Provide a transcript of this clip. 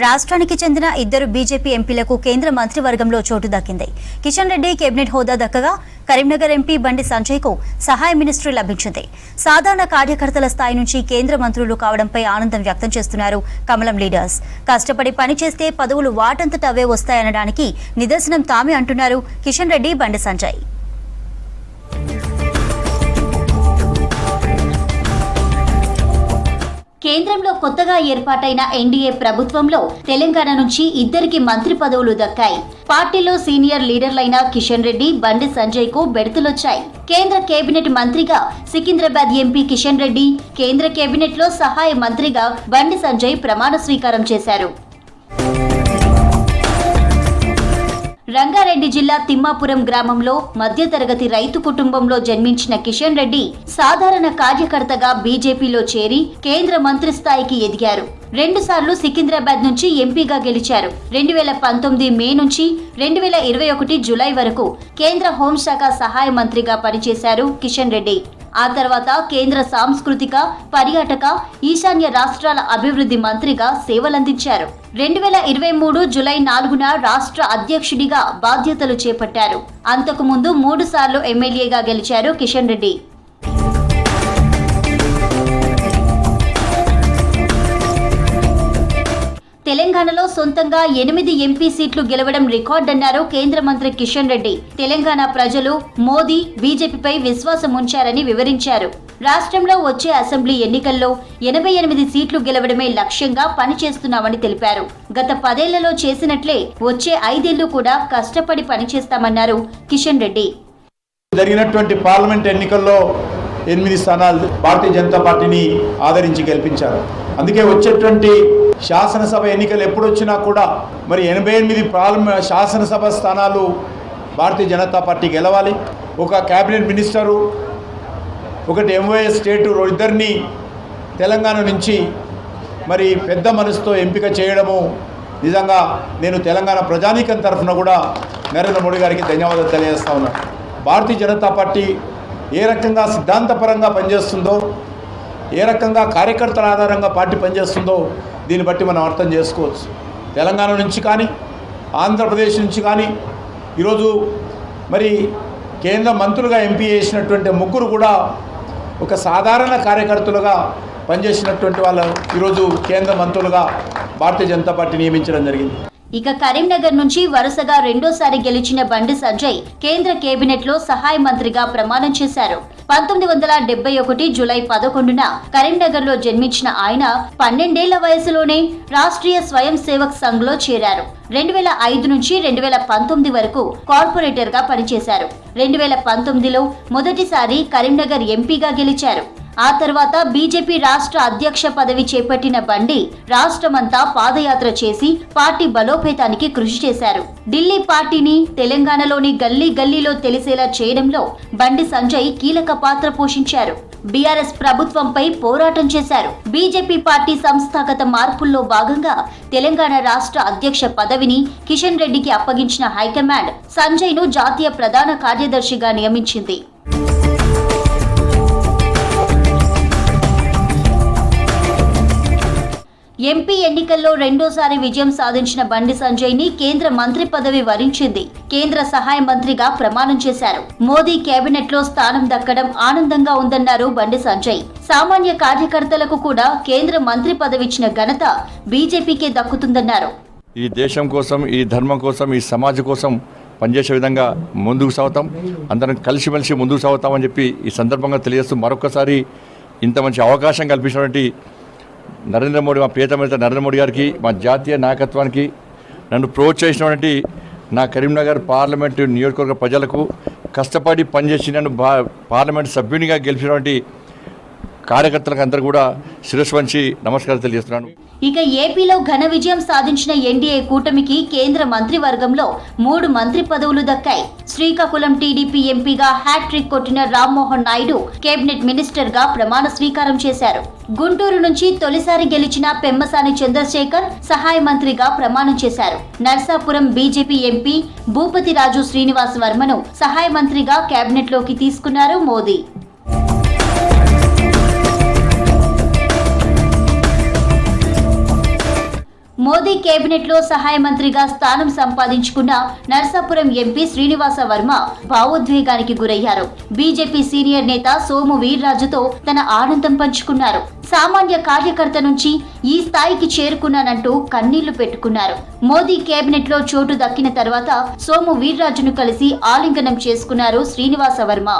రాష్ట్రానికి చెందిన ఇద్దరు బీజేపీ ఎంపీలకు కేంద్ర మంత్రివర్గంలో చోటు దక్కింది. కిషన్ రెడ్డి కేబినెట్ హోదా దక్కగా కరీంనగర్ ఎంపీ బండి సంజయ్కు సహాయ మినిస్ట్రీ లభించింది. సాధారణ కార్యకర్తల స్థాయి నుంచి కేంద్ర మంత్రులు కావడంపై ఆనందం వ్యక్తం చేస్తున్నారు కమలం లీడర్స్. కష్టపడి పనిచేస్తే పదవులు వాటంతట అవే వస్తాయనడానికి నిదర్శనం తామే అంటున్నారు కిషన్ రెడ్డి, బండి సంజయ్. కేంద్రంలో కొత్తగా ఏర్పాటైన ఎన్డీఏ ప్రభుత్వంలో తెలంగాణ నుంచి ఇద్దరికి మంత్రి పదవులు దక్కాయి. పార్టీలో సీనియర్ లీడర్లైన కిషన్ రెడ్డి, బండి సంజయ్ కు బెడతలొచ్చాయి. కేంద్ర కేబినెట్ మంత్రిగా సికింద్రాబాద్ ఎంపీ కిషన్ రెడ్డి, కేంద్ర కేబినెట్ లో సహాయ మంత్రిగా బండి సంజయ్ ప్రమాణ స్వీకారం చేశారు. రంగారెడ్డి జిల్లా తిమ్మాపురం గ్రామంలో మధ్యతరగతి రైతు కుటుంబంలో జన్మించిన కిషన్ రెడ్డి సాధారణ కార్యకర్తగా బీజేపీలో చేరి కేంద్ర మంత్రి స్థాయికి ఎదిగారు. 2 సార్లు సికింద్రాబాద్ నుంచి ఎంపీగా గెలిచారు. 2019 మే నుంచి 2021 జులై వరకు కేంద్ర హోంశాఖ సహాయ మంత్రిగా పనిచేశారు కిషన్ రెడ్డి. ఆ తర్వాత కేంద్ర సాంస్కృతిక, పర్యాటక, ఈశాన్య రాష్ట్రాల అభివృద్ధి మంత్రిగా సేవలందించారు. 2023 జులై 4న రాష్ట్ర అధ్యక్షుడిగా బాధ్యతలు చేపట్టారు. అంతకుముందు 3 సార్లు ఎమ్మెల్యేగా గెలిచారు కిషన్ రెడ్డి. తెలంగాణలో సొంతంగా 8 ఎంపీ సీట్లు గెలవడం రికార్డన్నారు కేంద్ర మంత్రి కిషన్ రెడ్డి. తెలంగాణ ప్రజలు మోదీ, బీజేపీపై విశ్వాసం ఉంచారని వివరించారు. రాష్ట్రంలో వచ్చే అసెంబ్లీ ఎన్నికల్లో 88 సీట్లు గెలవడమే లక్ష్యంగా పనిచేస్తున్నామని తెలిపారు. గత 10 ఏళ్లలో చేసినట్లే వచ్చే 5 ఏళ్లు కూడా కష్టపడి పనిచేస్తామన్నారు కిషన్ రెడ్డి. జరిగినటువంటి పార్లమెంట్ ఎన్నికల్లో 8 స్థానాలు భారతీయ జనతా పార్టీని ఆదరించి గెలిపించారు. అందుకే వచ్చేటువంటి శాసనసభ ఎన్నికలు ఎప్పుడు వచ్చినా కూడా మరి 88 శాసనసభ స్థానాలు భారతీయ జనతా పార్టీ గెలవాలి. ఒక క్యాబినెట్ మినిస్టరు, ఒకటి ఎంఓఎస్ స్టేటు, ఇద్దరిని తెలంగాణ నుంచి మరి పెద్ద మనసుతో ఎంపిక చేయడము నిజంగా నేను తెలంగాణ ప్రజానీకం తరఫున కూడా నరేంద్ర మోడీ గారికి ధన్యవాదాలు తెలియజేస్తా ఉన్నాను. భారతీయ జనతా పార్టీ ఏ రకంగా సిద్ధాంతపరంగా పనిచేస్తుందో, ఏ రకంగా కార్యకర్తల ఆధారంగా పార్టీ పనిచేస్తుందో దీన్ని బట్టి మనం అర్థం చేసుకోవచ్చు. తెలంగాణ నుంచి కానీ, ఆంధ్రప్రదేశ్ నుంచి కానీ ఈరోజు మరి కేంద్ర మంత్రులుగా ఎంపీ చేసినటువంటి 3 కూడా ఒక సాధారణ కార్యకర్తలుగా పనిచేసినటువంటి వాళ్ళు ఈరోజు కేంద్ర మంత్రులుగా భారతీయ జనతా పార్టీ నియమించడం జరిగింది. ఇక కరీంనగర్ నుంచి వరుసగా 2వ సారి గెలిచిన బండి సంజయ్ కేంద్ర కేబినెట్ లో సహాయ మంత్రిగా ప్రమాణం చేశారు. 1971 జులై 11న కరీంనగర్ లో జన్మించిన ఆయన 12 ఏళ్ల వయసులోనే రాష్ట్రీయ స్వయం సేవక్ సంఘ్ లో చేరారు. 2005 నుంచి 2019 వరకు కార్పొరేటర్ గా పనిచేశారు. 2019లో మొదటిసారి కరీంనగర్ ఎంపీగా గెలిచారు. ఆ తర్వాత బీజేపీ రాష్ట్ర అధ్యక్ష పదవి చేపట్టిన బండి రాష్ట్రమంతా పాదయాత్ర చేసి పార్టీ బలోపేతానికి కృషి చేశారు. ఢిల్లీ పార్టీని తెలంగాణలోని గల్లీ గల్లీలో తెలిసేలా చేయడంలో బండి సంజయ్ కీలక పాత్ర పోషించారు. బీఆర్ఎస్ ప్రభుత్వంపై పోరాటం చేశారు. బీజేపీ పార్టీ సంస్థాగత మార్పుల్లో భాగంగా తెలంగాణ రాష్ట్ర అధ్యక్ష పదవిని కిషన్ రెడ్డికి అప్పగించిన హైకమాండ్ సంజయ్ ను జాతీయ ప్రధాన కార్యదర్శిగా నియమించింది. ఎంపీ ఎన్నికల్లో 2వ సారి విజయం సాధించిన బండి సంజయ్ ని కేంద్ర మంత్రి పదవి వరించింది. కేంద్ర సహాయ మంత్రిగా ప్రమాణం చేశారు. మోదీ కేబినెట్ లో స్థానం దక్కడం ఆనందంగా ఉందన్నారు బండి సంజయ్. సామాన్య కార్యకర్తలకు కూడా కేంద్ర మంత్రి పదవిచ్చిన ఘనత బీజేపీకే దక్కుతుందన్నారు. ఈ దేశం కోసం, ఈ ధర్మం కోసం, ఈ సమాజం కోసం పనిచేసే విధంగా ముందుకు సాగుతాం. అందరం కలిసిమెలిసి ముందుకు సాగుతామని చెప్పి ఈ సందర్భంగా తెలియజేస్తూ మరొకసారి ఇంత మంచి అవకాశం కల్పించినటువంటి నరేంద్ర మోడీ, మా ప్రియతమ నరేంద్ర మోడీ గారికి, మా జాతీయ నాయకత్వానికి, నన్ను ప్రోత్సహించినటువంటి నా కరీంనగర్ పార్లమెంటు నియోజకవర్గ ప్రజలకు, కష్టపడి పనిచేసి నన్ను పార్లమెంటు సభ్యునిగా గెలిచినటువంటి కార్యకర్తలకు అందరూ కూడా శిరస్సు వంచి నమస్కారం తెలియజేస్తున్నాను. ఇక ఏపీలో ఘన విజయం సాధించిన ఎన్డీఏ కూటమికి కేంద్ర మంత్రివర్గంలో 3 మంత్రి పదవులు దక్కాయి. శ్రీకాకుళం టీడీపీ ఎంపీగా హ్యాట్రిక్ కొట్టిన రామ్మోహన్ నాయుడు కేబినెట్ మినిస్టర్ గా ప్రమాణ స్వీకారం చేశారు. గుంటూరు నుంచి తొలిసారి గెలిచిన పెమ్మసాని చంద్రశేఖర్ సహాయ మంత్రిగా ప్రమాణం చేశారు. నర్సాపురం బీజేపీ ఎంపీ భూపతిరాజు శ్రీనివాస్ వర్మను సహాయ మంత్రిగా కేబినెట్ లోకి తీసుకున్నారు మోదీ. మోదీ కేబినెట్ లో సహాయ మంత్రిగా స్థానం సంపాదించుకున్న నర్సాపురం ఎంపీ శ్రీనివాస వర్మ భావోద్వేగానికి గురయ్యారు. బీజేపీ సీనియర్ నేత సోము వీర్రాజుతో తన ఆనందం పంచుకున్నారు. సామాన్య కార్యకర్త నుంచి ఈ స్థాయికి చేరుకున్నానంటూ కన్నీళ్లు పెట్టుకున్నారు. మోదీ కేబినెట్ లో చోటు దక్కిన తర్వాత సోము వీర్రాజును కలిసి ఆలింగనం చేసుకున్నారు శ్రీనివాస వర్మ.